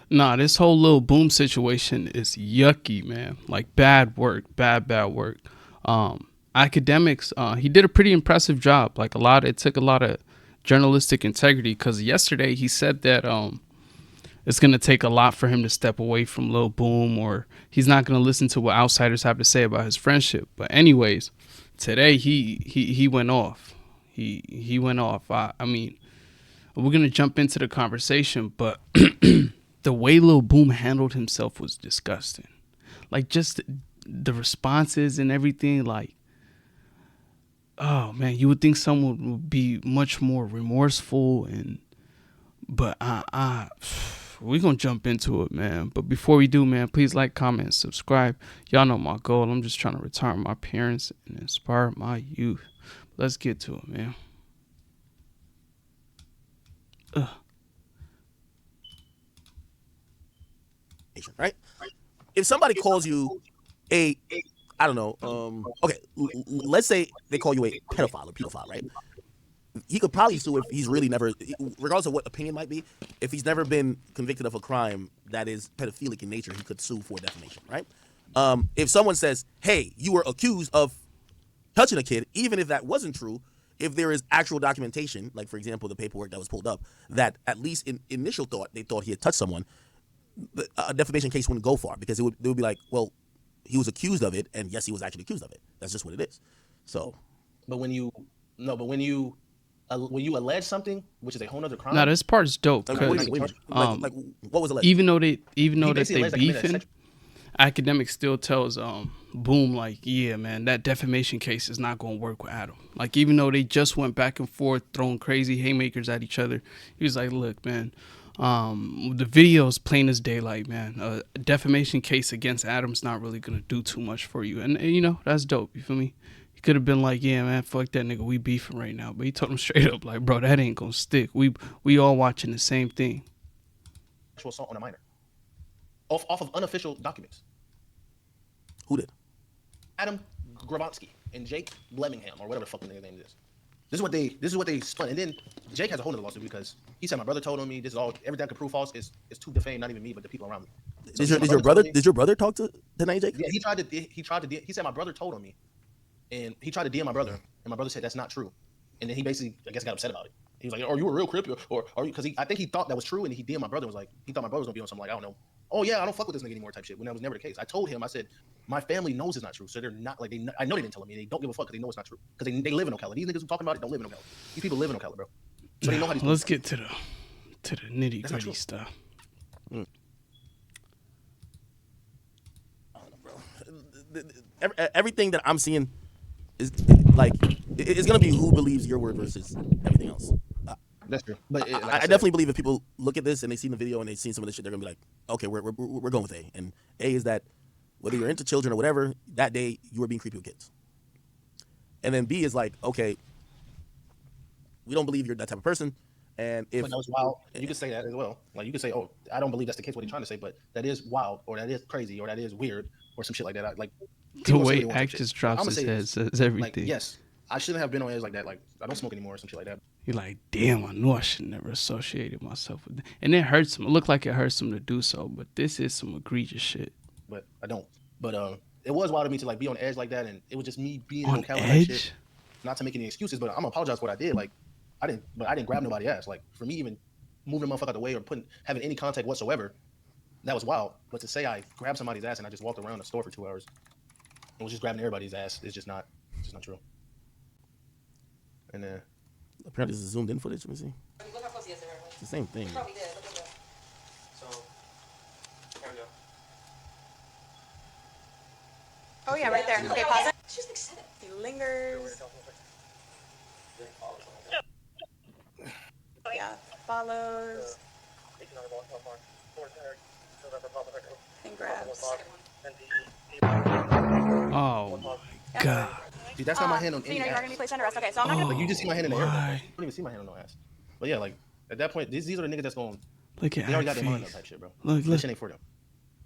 Nah, this whole little boom situation is yucky, man. Like bad work, bad work. Academics, he did a pretty impressive job. Like it took a lot of journalistic integrity because yesterday he said that it's gonna take a lot for him to step away from Lil Boom, or he's not gonna listen to what outsiders have to say about his friendship. But anyways, today he went off. He went off. I mean, we're gonna jump into the conversation, but the way Lil Boom handled himself was disgusting. Like just the responses and everything. Like, oh man, you would think someone would be much more remorseful but we're gonna jump into it, man. But before we do, man, please like, comment, and subscribe. Y'all know my goal. I'm just trying to retire my parents and inspire my youth. Let's get to it, man. Ugh. Right? If somebody calls you a, I don't know, okay, let's say they call you a pedophile or pedophile, right? He could probably sue if he's really never, regardless of what opinion might be, if he's never been convicted of a crime that is pedophilic in nature, he could sue for defamation, right? If someone says, hey, you were accused of touching a kid, even if that wasn't true, if there is actual documentation, like for example, the paperwork that was pulled up, that at least in initial thought, they thought he had touched someone, a defamation case wouldn't go far because it would be like, well, he was accused of it, and yes, he was actually accused of it. That's just what it is. So, But when you no, but when you allege something, which is a whole other crime. Now this part's dope like, what, because like, what was alleged? even though that they basically alleged that committed beefing, Academics still tells Boom like, yeah, man, that defamation case is not gonna work with Adam. Like even though they just went back and forth throwing crazy haymakers at each other, he was like, look, man, the video's plain as daylight, man. A defamation case against Adam's not really gonna do too much for you, and you know that's dope. You feel me? He could have been like, yeah, man, fuck that nigga, we beefing right now. But he told him straight up, like, bro, that ain't gonna stick. We all watching the same thing. Sexual assault on a minor off of unofficial documents. Who did? Adam Grabowski and Jake Blemingham, or whatever the fuck the nigga name is. This is what they spun. And then Jake has a whole other lawsuit because he said my brother told on me. This is all everything I could prove false is to defame not even me but the people around me. So Did your brother talk to tonight, Jake? Yeah, he said my brother told on me, and he tried to DM my brother, and my brother said that's not true. And then he basically, I guess, got upset about it. He was like, "Are you a real crip? Or are you?" Because I think he thought that was true, and he DM'd my brother. Was like, he thought my brother was gonna be on something like, I don't know. Oh yeah, I don't fuck with this nigga anymore type shit. When that was never the case. I told him, I said, my family knows it's not true, so they're not like I know they didn't tell me. They don't give a fuck because they know it's not true because they live in Ocala. These niggas who talking about it don't live in Ocala. These people live in Ocala, bro. So they know how these. Let's get to the nitty gritty stuff. I don't know, bro. Everything that I'm seeing is like it's gonna be who believes your word versus everything else. That's true. But I definitely believe if people look at this and they see the video and they've seen some of this shit, they're gonna be like, okay, we're going with A. And A is that whether you're into children or whatever, that day you were being creepy with kids. And then B is like, okay, we don't believe you're that type of person. And if that was wild, you could say that as well. Like you could say, oh, I don't believe that's the case. What he's trying to say, but that is wild, or that is crazy, or that is weird, or some shit like that. Like the way Act just drops his head says everything. Like, yes, I shouldn't have been on edge like that. Like I don't smoke anymore, or some shit like that. You're like, damn, I knew I should never associated myself with that. And it hurts him. It looked like it hurts him to do so, but this is some egregious shit. But I don't. But it was wild to me to like be on edge like that, and it was just me being on edge. Shit. Not to make any excuses, but I'm gonna apologize for what I did. Like I didn't grab nobody's ass. Like for me, even moving the motherfucker out the way or having any contact whatsoever, that was wild. But to say I grabbed somebody's ass and I just walked around the store for 2 hours and was just grabbing everybody's ass is just not true. And then apparently this is zoomed in footage. Let me see. Look how close he is there. It's the same thing. He probably did. Look at that. So, here we go. Oh yeah, right there. Okay, pause it. She's like 7. He lingers. Yeah, follows. And grabs. Oh my god. Dude, that's not my hand on So any you're not ass. gonna be placed under arrest. Okay, so I'm not gonna. Like you just see my hand in the air. Why? You don't even see my hand on no ass. But yeah, like at that point, these are the niggas that's going. Look at They already got Act their mind up face. type shit, bro. Look. This shit ain't for them.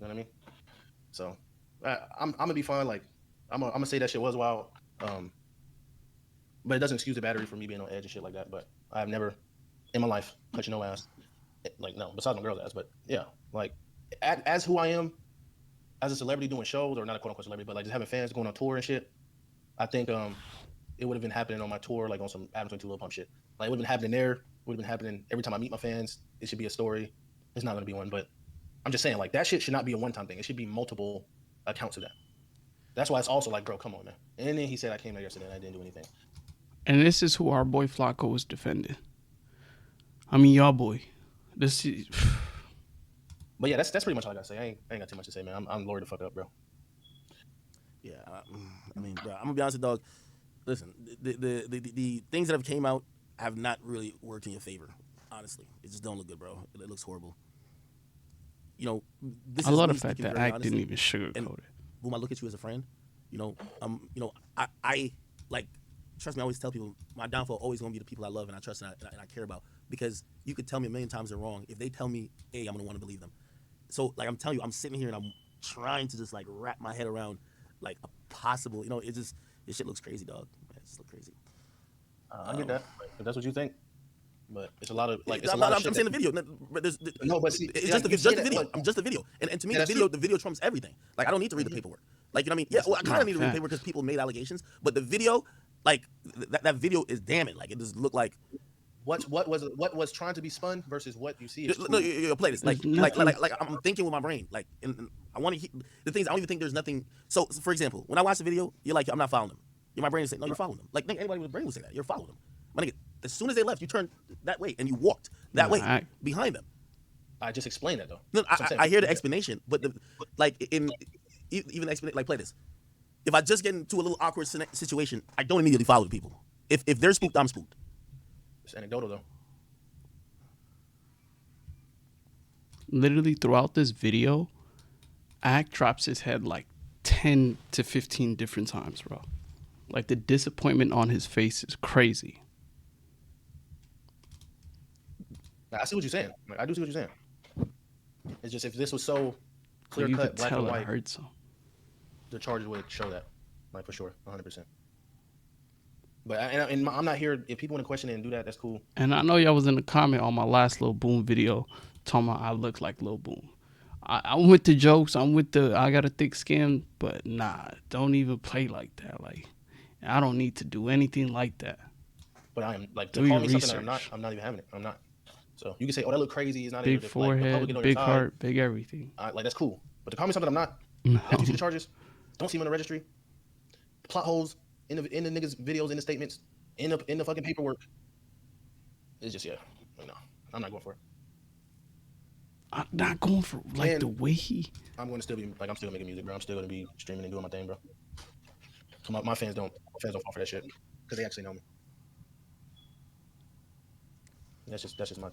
You know what I mean? So I'm gonna be fine. Like I'm gonna say that shit was wild. But it doesn't excuse the battery for me being on edge and shit like that. But I've never in my life touched no ass. Like no, besides my girl's ass, but yeah, like as who I am as a celebrity doing shows, or not a quote unquote celebrity, but like just having fans going on tour and shit. I think it would have been happening on my tour, like on some Adam 22 Lil Pump shit. Like it would have been happening there. Would have been happening every time I meet my fans. It should be a story. It's not gonna be one, but I'm just saying like that shit should not be a one time thing. It should be multiple accounts of that. That's why it's also like, bro, come on, man. And then he said I came there yesterday and I didn't do anything. And this is who our boy Flacco was defending. I mean, y'all boy. This is. But yeah, that's pretty much all I gotta say. I ain't got too much to say, man. I'm Lord the fuck up, bro. Yeah, I mean, bro, I'm gonna be honest, dog. Listen, the things that have came out have not really worked in your favor. Honestly, it just don't look good, bro. It looks horrible. You know, this I is love the me fact speaking that very Act didn't honestly. even sugarcoat it. Boom, I look at you as a friend. You know, I like. Trust me, I always tell people my downfall always gonna be the people I love and I trust and I care about, because you could tell me a million times they're wrong. If they tell me A, I'm gonna want to believe them. So like I'm telling you, I'm sitting here and I'm trying to just like wrap my head around like a possible. You know, it just this shit looks crazy, dog. It just looks crazy. I get that if that's what you think, but it's a lot of like it's a I'm, lot not, of shit. I'm saying the video. No, but see, it's like, just you the get it, video. but- I'm just the video, and to me, Yeah, the that's video trumps everything. Like I don't need to read the paperwork. Like you know what I mean? Yeah, well, I kind Nah, of need to read the facts. paperwork because people made allegations, but the video, like that video is damning. Like it just looked like. what was trying to be spun versus what you see is No, cool. you play this. Like, There's like, nothing- like, I'm thinking with my brain. Like, and I want to hear the things. I don't even think there's nothing. So, for example, when I watch the video, you're like, I'm not following them. My brain is saying, no, you're following them. Like, anybody with a brain would say that. You're following them. My nigga, as soon as they left, you turned that way and you walked that Nah, way behind them. I just explained that though. No, That's what I'm saying. I hear the explanation, but like even explanation, like play this. If I just get into a little awkward situation, I don't immediately follow the people. If they're spooked, I'm spooked. It's anecdotal though. Literally throughout this video, Act drops his head like 10 to 15 different times, bro. Like the disappointment on his face is crazy. I see what you're saying. Like, I do see what you're saying. It's just if this was so clear You cut, could black tell and it white, hurts him. the charges would show that, like for sure, 100%. But I'm not here. If people want to question it and do that, that's cool. And I know y'all was in the comment on my last Lil Boom video talking about I look like Lil Boom. I'm with the jokes. I'm with the I got a thick skin, but nah, don't even play like that. Like, I don't need to do anything like that. But I am like Do to call your me something that research. I'm not even having it. I'm not. So you can say, oh, that look crazy. It's not Big even, like, the forehead, public is on your big side. heart, big everything. Like that's cool. But to call me something I'm not, No. don't see the charges, don't see them in the registry, plot holes in the niggas' videos, in the statements, in the fucking paperwork. It's just like, no, I'm not going for it. I'm not going for like And- the way he. I'm going to still be like I'm still making music, bro. I'm still going to be streaming and doing my thing, bro. So my fans don't fall for that shit because they actually know me. That's just my.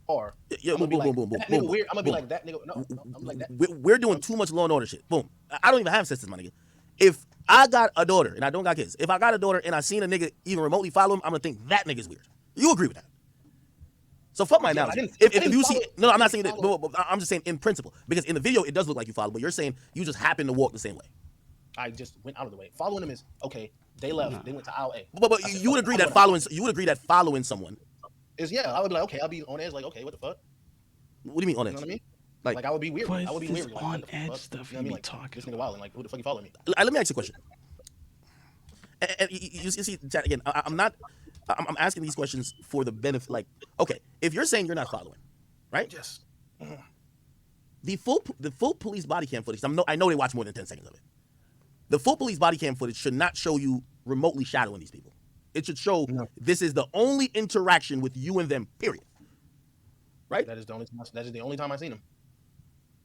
Or Yeah, I'm gonna be boom, like, boom, boom, that boom, nigga weird. I'm gonna be boom. like that nigga. No, I'm like that. We're doing too much Law and Order shit. Boom. I don't even have sisters, my nigga. If I got a daughter and I don't got kids, if I got a daughter and I seen a nigga even remotely follow him, I'm gonna think that nigga's weird. You agree with that? So fuck my Yeah, analogy. I didn't If you follow- see, no, I'm not saying that. But I'm just saying in principle, because in the video it does look like you follow, but you're saying you just happen to walk the same way. I just went out of the way. Following them is okay. They left. They went to aisle A. But I said, you would fuck, agree I that wanna- following you would agree that following someone. is I would be like, okay, I'll be on edge. Like, okay, what the fuck? What do you mean on You it? know what I mean? Like- Like I would be weird. What I would be is weird. this Like, on what the edge fuck? stuff You know what I you mean? be Like, talking this nigga wilding. Like, who the fuck you following me? Let me ask you a question. And you see, chat again. I'm asking these questions for the benefit. Like, okay, if you're saying you're not following, right? Yes. The full police body cam footage. I know they watch more than 10 seconds of it. The full police body cam footage should not show you remotely shadowing these people. It should show this is the only interaction with you and them. Period. Right? That is the only time I seen him.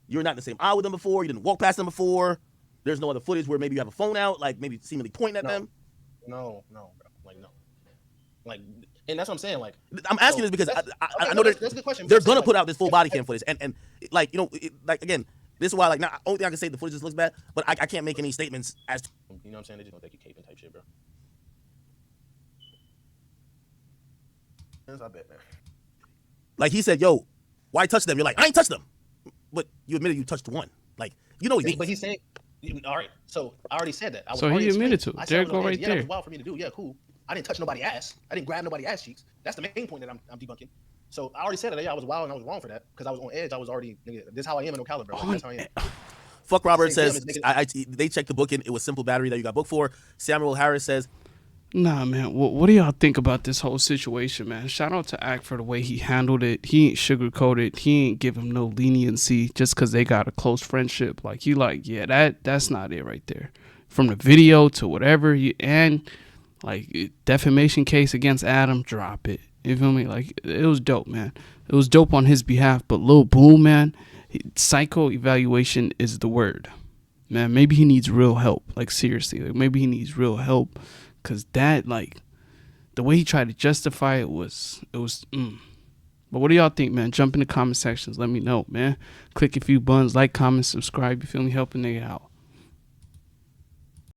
You're not in the same aisle with them before. You didn't walk past them before. There's no other footage where maybe you have a phone out, like maybe seemingly pointing at them. No, bro. Like no. Like, and that's what I'm saying. Like, I'm asking this because that's- I okay, know that's that a good question. they're But gonna like, put out this full body cam footage, and like you know, like again, this is why like now only thing I can say the footage just looks bad, but I can't make any statements as to, you know what I'm saying? They just gonna think you caping type shit, bro. Yes, I bet, man. like he said, yo, why touch them? You're like, I ain't touched them, but you admitted you touched one. Like you know what he means. But he's saying, all right. So I already said that. So he admitted to it. I said There it was go on right edge. Yeah, that there. was wild for me to do. Yeah, cool. I didn't touch nobody's ass. I didn't grab nobody's ass cheeks. That's the main point that I'm debunking. So I already said that. Yeah, I was wild and I was wrong for that because I was on edge. I was already, nigga, this is how I am in Ocala, bro. Like, that's how I am. Fuck Robert Same says, Tim is making- they checked the booking. It was simple battery that you got booked for. Samuel Harris says, Nah, man. What do y'all think about this whole situation, man? Shout out to Act for the way he handled it. He ain't sugarcoated. He ain't give him no leniency just because they got a close friendship. Like, you like, yeah, that's not it right there. From the video to whatever, and like defamation case against Adam, drop it. You feel me? Like, it was dope, man. It was dope on his behalf. But Lil Boom, man, psycho evaluation is the word. Man, maybe he needs real help. Like, seriously, like maybe he needs real help. Cause that, like, the way he tried to justify it was. But what do y'all think, man? Jump in the comment sections. Let me know, man. Click a few buttons, like, comment, subscribe. You feel me? Help a nigga out.